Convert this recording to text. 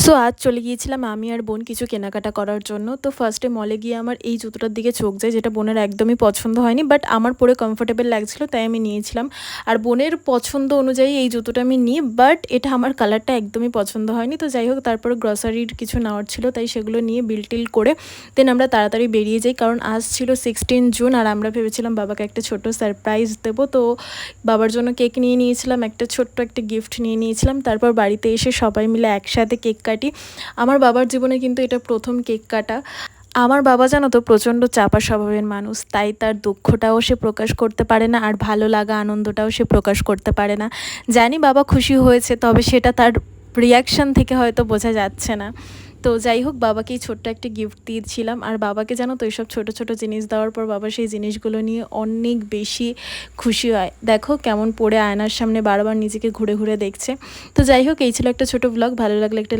So আজ চলে গিয়েছিলাম আমি আর বোন কিছু কেনাকাটা করার জন্য। তো ফার্স্টে মলে গিয়ে আমার এই জুতোটার দিকে চোখ যায়, যেটা বোনের একদমই পছন্দ হয়নি, বাট আমার পরে কমফোর্টেবল লাগছিল তাই আমি নিয়েছিলাম। আর বোনের পছন্দ অনুযায়ী এই জুতোটা আমি নিই, বাট এটা আমার কালারটা একদমই পছন্দ হয়নি। তো যাই হোক, তারপরে গ্রসারির কিছু নেওয়ার ছিল তাই সেগুলো নিয়ে বিল টিল করে দেন আমরা তাড়াতাড়ি বেরিয়ে যাই, কারণ আজ ছিল 16 জুন আর আমরা ভেবেছিলাম বাবাকে একটা ছোট সারপ্রাইজ দেবো। তো বাবার জন্য কেক নিয়ে নিয়েছিলাম, একটা ছোট্ট একটা গিফট নিয়ে নিয়েছিলাম। তারপর বাড়িতে এসে সবাই মিলে একসাথে কেক কাটি। আমার বাবার জীবনে কিন্তু এটা প্রথম কেক কাটা। আমার বাবা জানো তো প্রচণ্ড চাপা স্বভাবের মানুষ, তাই তার দুঃখটাও সে প্রকাশ করতে পারে না, আর ভালো লাগা আনন্দটাও সে প্রকাশ করতে পারে না। জানি বাবা খুশি হয়েছে, তবে সেটা তার রিয়াকশান থেকে হয়তো বোঝা যাচ্ছে না। তো যাই হোক, বাবাকেই ছোট্ট একটা গিফট দিয়েছিলাম। আর বাবাকে জানো তো এইসব ছোটো ছোটো জিনিস দেওয়ার পর বাবা সেই জিনিসগুলো নিয়ে অনেক বেশি খুশি হয়। দেখো কেমন পড়ে আয়নার সামনে বারবার নিজেকে ঘুরে ঘুরে দেখছে। তো যাই হোক, এই ছিল একটা ছোটো ব্লগ। ভালো লাগলে একটা